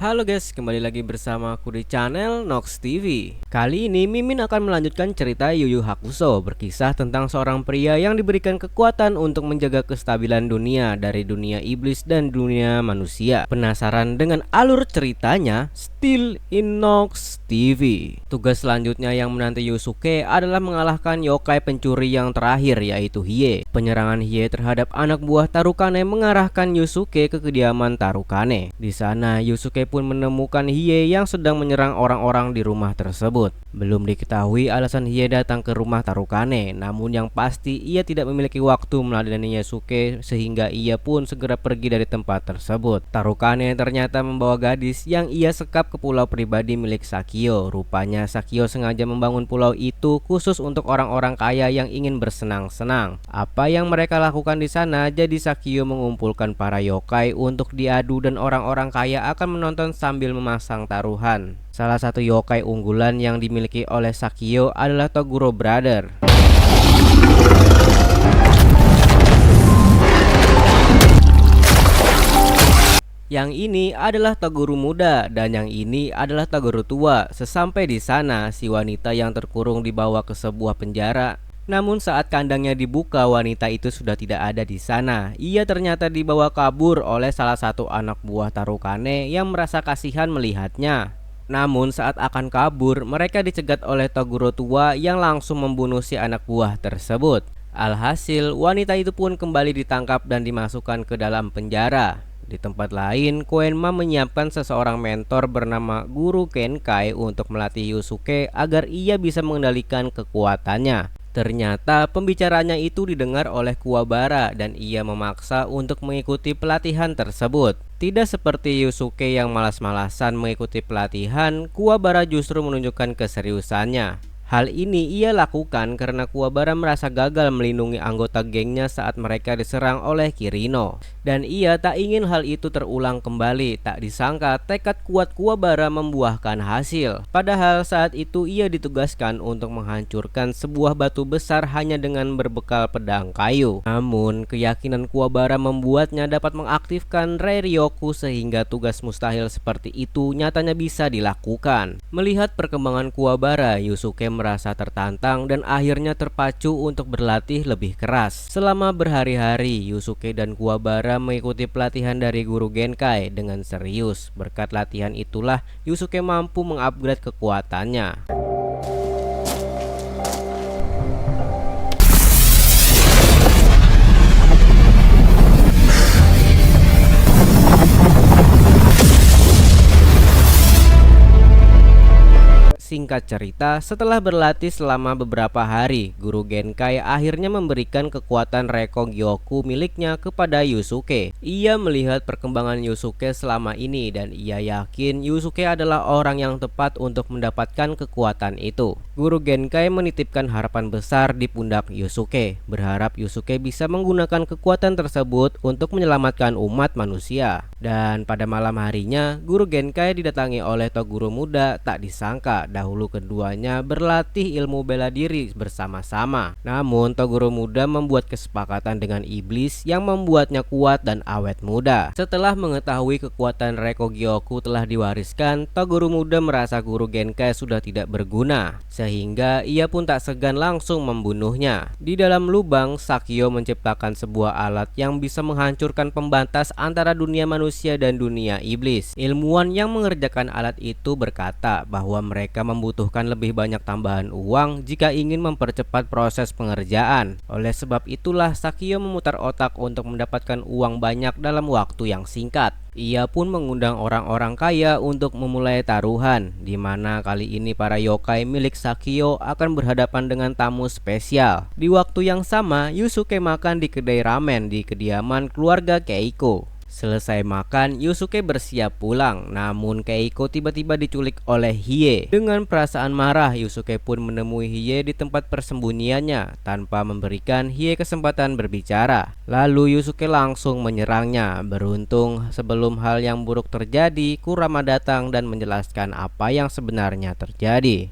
Halo guys, kembali lagi bersama aku di channel Nox TV. Kali ini Mimin akan melanjutkan cerita Yu Yu Hakusho, berkisah tentang seorang pria yang diberikan kekuatan untuk menjaga kestabilan dunia dari dunia iblis dan dunia manusia. Penasaran dengan alur ceritanya? Still in Nox TV. Tugas selanjutnya yang menanti Yusuke adalah mengalahkan yokai pencuri yang terakhir, yaitu Hiei. Penyerangan Hiei terhadap anak buah Tarukane mengarahkan Yusuke ke kediaman Tarukane. Di sana Yusuke pun menemukan Hiei yang sedang menyerang orang-orang di rumah tersebut. Belum diketahui alasan Hiei datang ke rumah Tarukane, namun yang pasti ia tidak memiliki waktu meladeni Yusuke sehingga ia pun segera pergi dari tempat tersebut. Tarukane ternyata membawa gadis yang ia sekap ke pulau pribadi milik Sakio. Rupanya Sakio sengaja membangun pulau itu khusus untuk orang-orang kaya yang ingin bersenang-senang. Apa yang mereka lakukan di sana, jadi Sakio mengumpulkan para yokai untuk diadu dan orang-orang kaya akan menonton sambil memasang taruhan. Salah satu yokai unggulan yang dimiliki oleh Sakio adalah Toguro Brother. Yang ini adalah Toguro muda dan yang ini adalah Toguro tua. Sesampai di sana, si wanita yang terkurung dibawa ke sebuah penjara. Namun saat kandangnya dibuka, wanita itu sudah tidak ada di sana. Ia ternyata dibawa kabur oleh salah satu anak buah Tarukane yang merasa kasihan melihatnya. Namun saat akan kabur, mereka dicegat oleh Toguro tua yang langsung membunuh si anak buah tersebut. Alhasil, wanita itu pun kembali ditangkap dan dimasukkan ke dalam penjara. Di tempat lain, Koenma menyiapkan seseorang mentor bernama Guru Genkai untuk melatih Yusuke agar ia bisa mengendalikan kekuatannya. Ternyata pembicaranya itu didengar oleh Kuwabara dan ia memaksa untuk mengikuti pelatihan tersebut. Tidak seperti Yusuke yang malas-malasan mengikuti pelatihan, Kuwabara justru menunjukkan keseriusannya. Hal ini ia lakukan karena Kuwabara merasa gagal melindungi anggota gengnya saat mereka diserang oleh Kirino. Dan ia tak ingin hal itu terulang kembali. Tak disangka tekad kuat Kuwabara membuahkan hasil. Padahal saat itu ia ditugaskan untuk menghancurkan sebuah batu besar hanya dengan berbekal pedang kayu. Namun keyakinan Kuwabara membuatnya dapat mengaktifkan Rei Ryoku sehingga tugas mustahil seperti itu nyatanya bisa dilakukan. Melihat perkembangan Kuwabara, Yusuke merasa tertantang dan akhirnya terpacu untuk berlatih lebih keras. Selama berhari-hari, Yusuke dan Kuwabara mengikuti pelatihan dari Guru Genkai dengan serius. Berkat latihan itulah Yusuke mampu mengupgrade kekuatannya. Singkat cerita, setelah berlatih selama beberapa hari, Guru Genkai akhirnya memberikan kekuatan Reko Gyoku miliknya kepada Yusuke. Ia melihat perkembangan Yusuke selama ini dan ia yakin Yusuke adalah orang yang tepat untuk mendapatkan kekuatan itu. Guru Genkai menitipkan harapan besar di pundak Yusuke, berharap Yusuke bisa menggunakan kekuatan tersebut untuk menyelamatkan umat manusia. Dan pada malam harinya, Guru Genkai didatangi oleh Toguro muda. Tak disangka dahulu keduanya berlatih ilmu bela diri bersama-sama. Namun Toguro muda membuat kesepakatan dengan iblis yang membuatnya kuat dan awet muda. Setelah mengetahui kekuatan Reko Gyoku telah diwariskan, Toguro muda merasa Guru Genkai sudah tidak berguna, sehingga ia pun tak segan langsung membunuhnya. Di dalam lubang, Sakio menciptakan sebuah alat yang bisa menghancurkan pembatas antara dunia manusia dan dunia iblis. Ilmuwan yang mengerjakan alat itu berkata bahwa mereka membutuhkan lebih banyak tambahan uang jika ingin mempercepat proses pengerjaan. Oleh sebab itulah Sakio memutar otak untuk mendapatkan uang banyak dalam waktu yang singkat. Ia pun mengundang orang-orang kaya untuk memulai taruhan, di mana kali ini para yokai milik Sakio akan berhadapan dengan tamu spesial. Di waktu yang sama, Yusuke makan di kedai ramen di kediaman keluarga Keiko. Selesai makan, Yusuke bersiap pulang. Namun Keiko tiba-tiba diculik oleh Hiei. Dengan perasaan marah, Yusuke pun menemui Hiei di tempat persembunyiannya tanpa memberikan Hiei kesempatan berbicara. Lalu Yusuke langsung menyerangnya. Beruntung sebelum hal yang buruk terjadi, Kurama datang dan menjelaskan apa yang sebenarnya terjadi.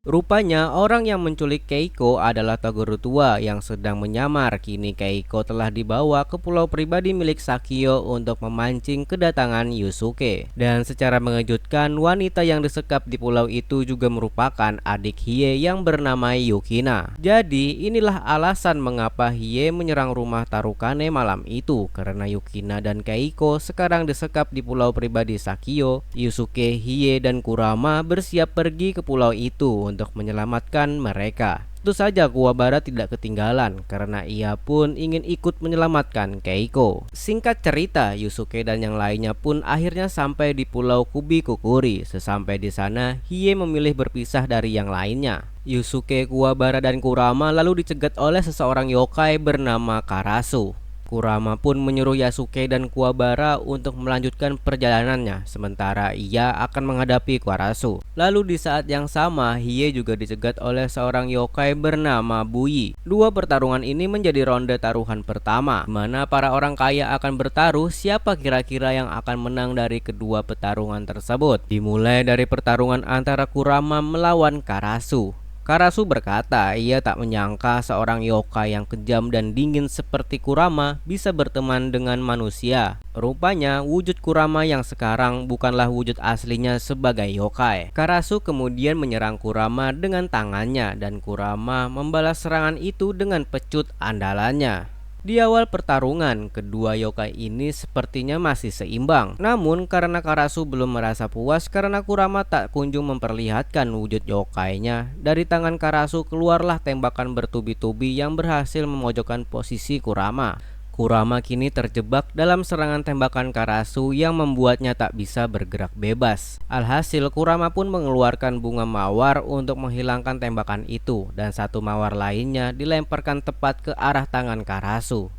Rupanya orang yang menculik Keiko adalah Toguro tua yang sedang menyamar. Kini Keiko telah dibawa ke pulau pribadi milik Sakio untuk memancing kedatangan Yusuke. Dan secara mengejutkan, wanita yang disekap di pulau itu juga merupakan adik Hie yang bernama Yukina. Jadi inilah alasan mengapa Hie menyerang rumah Tarukane malam itu, karena Yukina dan Keiko sekarang disekap di pulau pribadi Sakio. Yusuke, Hie, dan Kurama bersiap pergi ke pulau itu untuk menyelamatkan mereka. Tentu saja Kuwabara tidak ketinggalan karena ia pun ingin ikut menyelamatkan Keiko. Singkat cerita, Yusuke dan yang lainnya pun akhirnya sampai di pulau Kubikukuri. Sesampai di sana, Hie memilih berpisah dari yang lainnya. Yusuke, Kuwabara, dan Kurama lalu dicegat oleh seseorang yokai bernama Karasu. Kurama pun menyuruh Yasuke dan Kuwabara untuk melanjutkan perjalanannya, sementara ia akan menghadapi Karasu. Lalu di saat yang sama, Hie juga dicegat oleh seorang yokai bernama Bui. Dua pertarungan ini menjadi ronde taruhan pertama, di mana para orang kaya akan bertaruh siapa kira-kira yang akan menang dari kedua pertarungan tersebut. Dimulai dari pertarungan antara Kurama melawan Karasu. Karasu berkata ia tak menyangka seorang yokai yang kejam dan dingin seperti Kurama bisa berteman dengan manusia. Rupanya wujud Kurama yang sekarang bukanlah wujud aslinya sebagai yokai. Karasu kemudian menyerang Kurama dengan tangannya dan Kurama membalas serangan itu dengan pecut andalannya. Di awal pertarungan, kedua yokai ini sepertinya masih seimbang. Namun karena Karasu belum merasa puas karena Kurama tak kunjung memperlihatkan wujud yokainya, dari tangan Karasu keluarlah tembakan bertubi-tubi yang berhasil memojokkan posisi Kurama. Kurama kini terjebak dalam serangan tembakan Karasu yang membuatnya tak bisa bergerak bebas. Alhasil Kurama pun mengeluarkan bunga mawar untuk menghilangkan tembakan itu, dan satu mawar lainnya dilemparkan tepat ke arah tangan Karasu.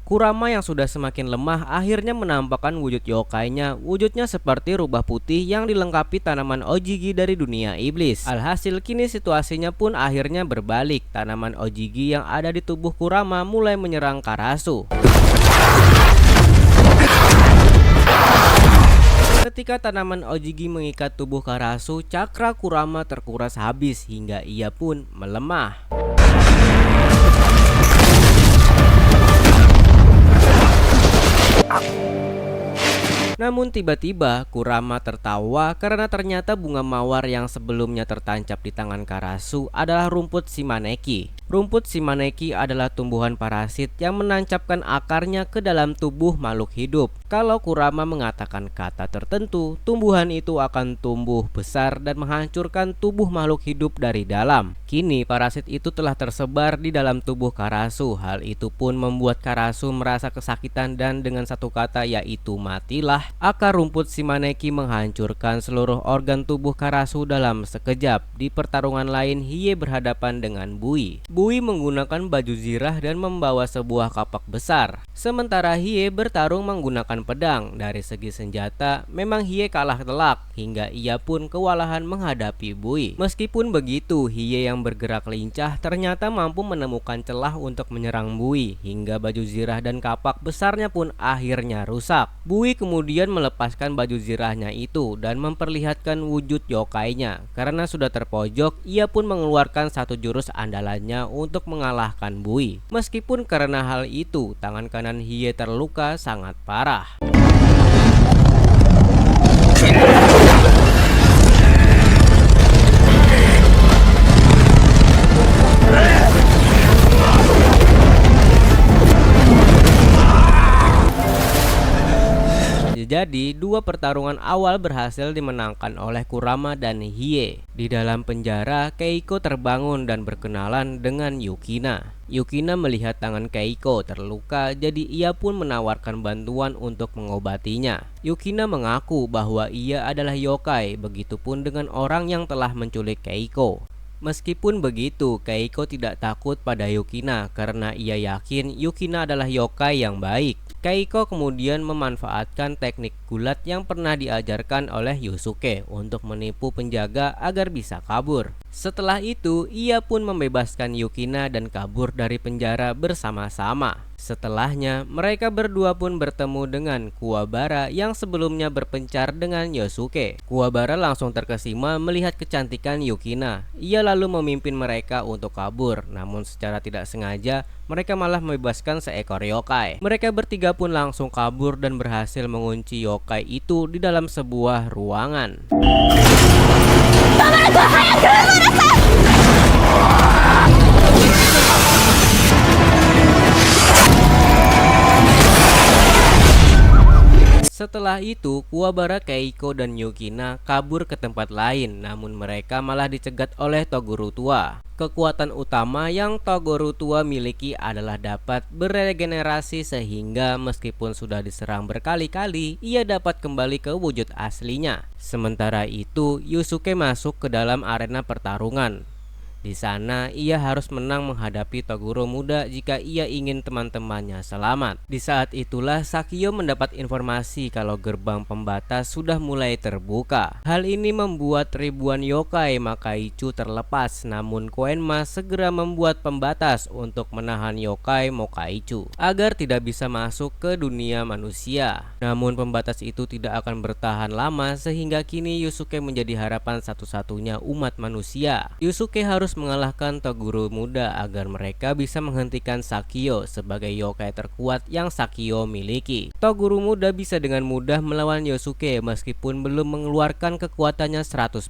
Kurama yang sudah semakin lemah akhirnya menampakkan wujud yokainya. Wujudnya seperti rubah putih yang dilengkapi tanaman ojigi dari dunia iblis. Alhasil kini situasinya pun akhirnya berbalik. Tanaman ojigi yang ada di tubuh Kurama mulai menyerang Karasu. Ketika tanaman ojigi mengikat tubuh Karasu, cakra Kurama terkuras habis hingga ia pun melemah. Namun tiba-tiba Kurama tertawa karena ternyata bunga mawar yang sebelumnya tertancap di tangan Karasu adalah rumput Shimaneki. Rumput Shimaneki adalah tumbuhan parasit yang menancapkan akarnya ke dalam tubuh makhluk hidup. Kalau Kurama mengatakan kata tertentu, tumbuhan itu akan tumbuh besar dan menghancurkan tubuh makhluk hidup dari dalam. Kini parasit itu telah tersebar di dalam tubuh Karasu. Hal itu pun membuat Karasu merasa kesakitan dan dengan satu kata yaitu matilah. Akar rumput Shimaneki menghancurkan seluruh organ tubuh Karasu dalam sekejap. Di pertarungan lain, Hie berhadapan dengan Bui. Bui menggunakan baju zirah dan membawa sebuah kapak besar. Sementara Hie bertarung menggunakan pedang. Dari segi senjata, memang Hie kalah telak hingga ia pun kewalahan menghadapi Bui. Meskipun begitu, Hie yang bergerak lincah ternyata mampu menemukan celah untuk menyerang Bui hingga baju zirah dan kapak besarnya pun akhirnya rusak. Bui kemudian melepaskan baju zirahnya itu dan memperlihatkan wujud yokainya. Karena sudah terpojok, ia pun mengeluarkan satu jurus andalannya untuk mengalahkan Bui. Meskipun karena hal itu, tangan kanan Hie terluka sangat parah. Jadi, dua pertarungan awal berhasil dimenangkan oleh Kurama dan Hie. Di dalam penjara, Keiko terbangun dan berkenalan dengan Yukina. Yukina melihat tangan Keiko terluka, jadi ia pun menawarkan bantuan untuk mengobatinya. Yukina mengaku bahwa ia adalah yokai, begitupun dengan orang yang telah menculik Keiko. Meskipun begitu, Keiko tidak takut pada Yukina karena ia yakin Yukina adalah yokai yang baik. Keiko kemudian memanfaatkan teknik gulat yang pernah diajarkan oleh Yusuke untuk menipu penjaga agar bisa kabur. Setelah itu, ia pun membebaskan Yukina dan kabur dari penjara bersama-sama. Setelahnya, mereka berdua pun bertemu dengan Kuwabara yang sebelumnya berpencar dengan Yosuke. Kuwabara langsung terkesima melihat kecantikan Yukina. Ia lalu memimpin mereka untuk kabur, namun secara tidak sengaja mereka malah membebaskan seekor yokai. Mereka bertiga pun langsung kabur dan berhasil mengunci yokai itu di dalam sebuah ruangan. Setelah itu, Kuwabara, Keiko, dan Yukina kabur ke tempat lain, namun mereka malah dicegat oleh Toguro tua. Kekuatan utama yang Toguro tua miliki adalah dapat beregenerasi sehingga meskipun sudah diserang berkali-kali, ia dapat kembali ke wujud aslinya. Sementara itu, Yusuke masuk ke dalam arena pertarungan. Di sana, ia harus menang menghadapi Toguro muda jika ia ingin teman-temannya selamat. Di saat itulah Sakio mendapat informasi kalau gerbang pembatas sudah mulai terbuka. Hal ini membuat ribuan yokai Makaichu terlepas, namun Koenma segera membuat pembatas untuk menahan yokai Mokaichu agar tidak bisa masuk ke dunia manusia. Namun pembatas itu tidak akan bertahan lama sehingga kini Yusuke menjadi harapan satu-satunya umat manusia. Yusuke harus mengalahkan Toguro muda agar mereka bisa menghentikan Sakio sebagai yokai terkuat yang Sakio miliki. Toguro muda bisa dengan mudah melawan Yosuke meskipun belum mengeluarkan kekuatannya 100%.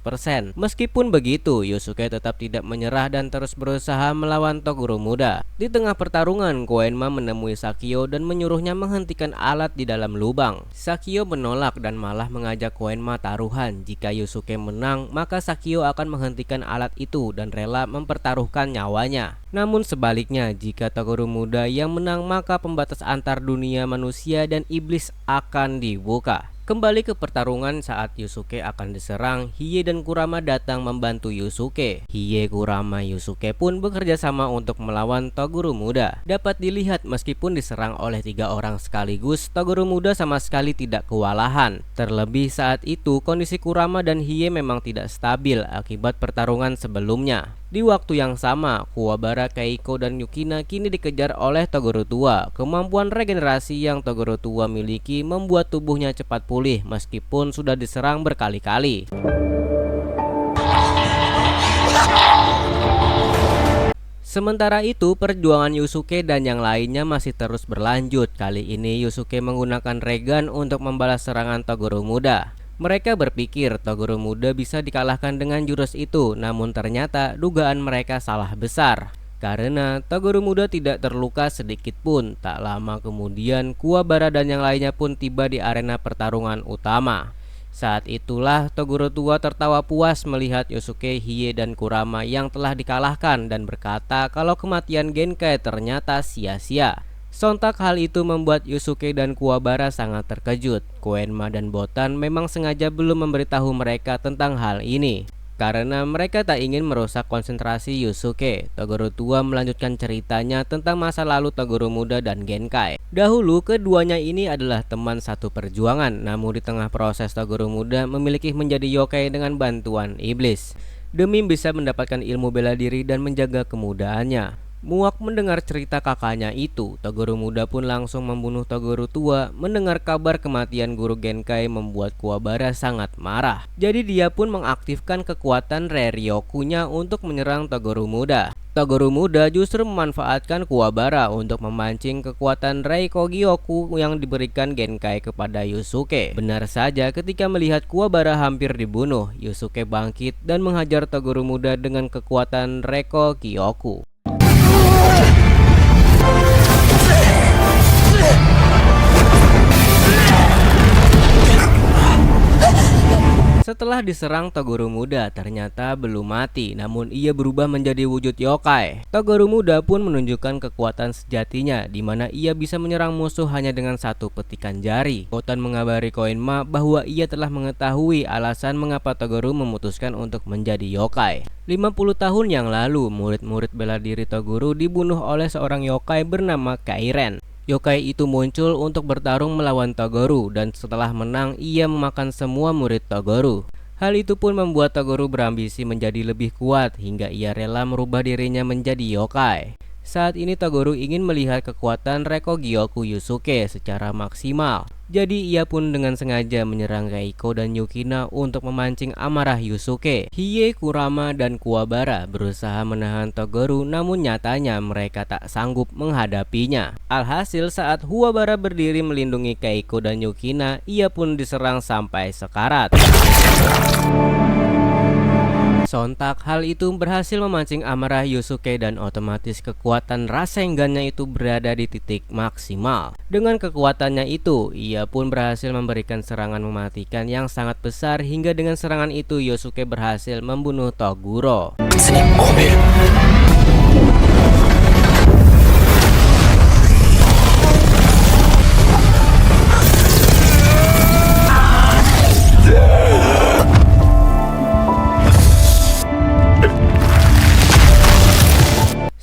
Meskipun begitu, Yosuke tetap tidak menyerah dan terus berusaha melawan Toguro muda. Di tengah pertarungan, Koenma menemui Sakio dan menyuruhnya menghentikan alat di dalam lubang. Sakio menolak dan malah mengajak Koenma taruhan. Jika Yosuke menang, maka Sakio akan menghentikan alat itu dan rela mempertaruhkan nyawanya. Namun sebaliknya, jika Toguro muda yang menang, maka pembatas antar dunia manusia dan iblis akan dibuka. Kembali ke pertarungan saat Yusuke akan diserang, Hiei dan Kurama datang membantu Yusuke. Hiei, Kurama, Yusuke pun bekerja sama untuk melawan Toguro muda. Dapat dilihat meskipun diserang oleh 3 orang sekaligus, Toguro muda sama sekali tidak kewalahan. Terlebih saat itu kondisi Kurama dan Hiei memang tidak stabil akibat pertarungan sebelumnya. Di waktu yang sama, Kuwabara, Keiko, dan Yukina kini dikejar oleh Toguro tua. Kemampuan regenerasi yang Toguro tua miliki membuat tubuhnya cepat pulih meskipun sudah diserang berkali-kali. Sementara itu, perjuangan Yusuke dan yang lainnya masih terus berlanjut. Kali ini Yusuke menggunakan Regan untuk membalas serangan Toguro muda. Mereka berpikir Toguro muda bisa dikalahkan dengan jurus itu, namun ternyata dugaan mereka salah besar. Karena Toguro muda tidak terluka sedikit pun. Tak lama kemudian, Kuwabara dan yang lainnya pun tiba di arena pertarungan utama. Saat itulah Toguro tua tertawa puas melihat Yosuke, Hiei, dan Kurama yang telah dikalahkan dan berkata kalau kematian Genkai ternyata sia-sia. Sontak hal itu membuat Yusuke dan Kuwabara sangat terkejut. Koenma dan Botan memang sengaja belum memberitahu mereka tentang hal ini karena mereka tak ingin merusak konsentrasi Yusuke. Toguro tua melanjutkan ceritanya tentang masa lalu Toguro muda dan Genkai. Dahulu keduanya ini adalah teman satu perjuangan, namun di tengah proses Toguro muda memiliki menjadi yokai dengan bantuan iblis demi bisa mendapatkan ilmu bela diri dan menjaga kemudaannya. Muak mendengar cerita kakaknya itu, Toguro muda pun langsung membunuh Toguro tua. Mendengar kabar kematian guru Genkai membuat Kuwabara sangat marah. Jadi dia pun mengaktifkan kekuatan Reryoku-nya untuk menyerang Toguro muda. Toguro muda justru memanfaatkan Kuwabara untuk memancing kekuatan Reikogyoku yang diberikan Genkai kepada Yusuke. Benar saja, ketika melihat Kuwabara hampir dibunuh, Yusuke bangkit dan menghajar Toguro muda dengan kekuatan Reikogyoku. Setelah diserang Toguro muda, ternyata belum mati, namun ia berubah menjadi wujud yokai. Toguro muda pun menunjukkan kekuatan sejatinya, di mana ia bisa menyerang musuh hanya dengan satu petikan jari. Botan mengabari Koenma bahwa ia telah mengetahui alasan mengapa Toguro memutuskan untuk menjadi yokai. 50 tahun yang lalu, murid-murid bela diri Toguro dibunuh oleh seorang yokai bernama Kairen. Yokai itu muncul untuk bertarung melawan Toguro dan setelah menang ia memakan semua murid Toguro. Hal itu pun membuat Toguro berambisi menjadi lebih kuat hingga ia rela merubah dirinya menjadi yokai. Saat ini Toguro ingin melihat kekuatan Rekogyoku Yusuke secara maksimal. Jadi ia pun dengan sengaja menyerang Keiko dan Yukina untuk memancing amarah Yusuke. Hiei, Kurama, dan Kuwabara berusaha menahan Toguro, namun nyatanya mereka tak sanggup menghadapinya. Alhasil saat Kuwabara berdiri melindungi Keiko dan Yukina, ia pun diserang sampai sekarat. Sontak hal itu berhasil memancing amarah Yusuke dan otomatis kekuatan Rasengannya itu berada di titik maksimal. Dengan kekuatannya itu, ia pun berhasil memberikan serangan mematikan yang sangat besar hingga dengan serangan itu Yusuke berhasil membunuh Toguro.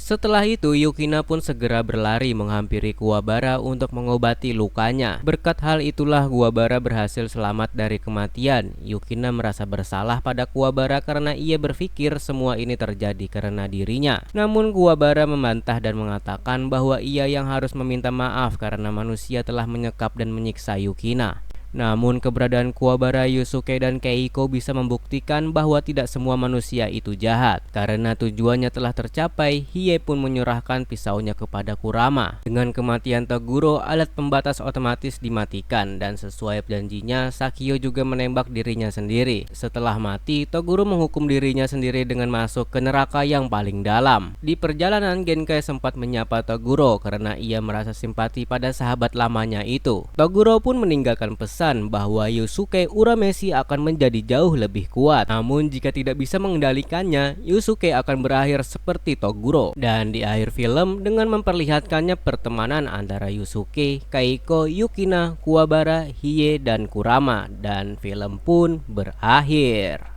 Setelah itu, Yukina pun segera berlari menghampiri Kuwabara untuk mengobati lukanya. Berkat hal itulah Kuwabara berhasil selamat dari kematian. Yukina merasa bersalah pada Kuwabara karena ia berpikir semua ini terjadi karena dirinya. Namun Kuwabara membantah dan mengatakan bahwa ia yang harus meminta maaf karena manusia telah menyekap dan menyiksa Yukina. Namun keberadaan Kuwabara, Yusuke, dan Keiko bisa membuktikan bahwa tidak semua manusia itu jahat. Karena tujuannya telah tercapai, Hiei pun menyerahkan pisaunya kepada Kurama. Dengan kematian Toguro, alat pembatas otomatis dimatikan dan sesuai janjinya, Sakio juga menembak dirinya sendiri. Setelah mati, Toguro menghukum dirinya sendiri dengan masuk ke neraka yang paling dalam. Di perjalanan, Genkai sempat menyapa Toguro karena ia merasa simpati pada sahabat lamanya itu. Toguro pun meninggalkan pesan bahwa Yusuke Urameshi akan menjadi jauh lebih kuat. Namun jika tidak bisa mengendalikannya, Yusuke akan berakhir seperti Toguro. Dan di akhir film dengan memperlihatkannya pertemanan antara Yusuke, Keiko, Yukina, Kuwabara, Hiei, dan Kurama. Dan film pun berakhir.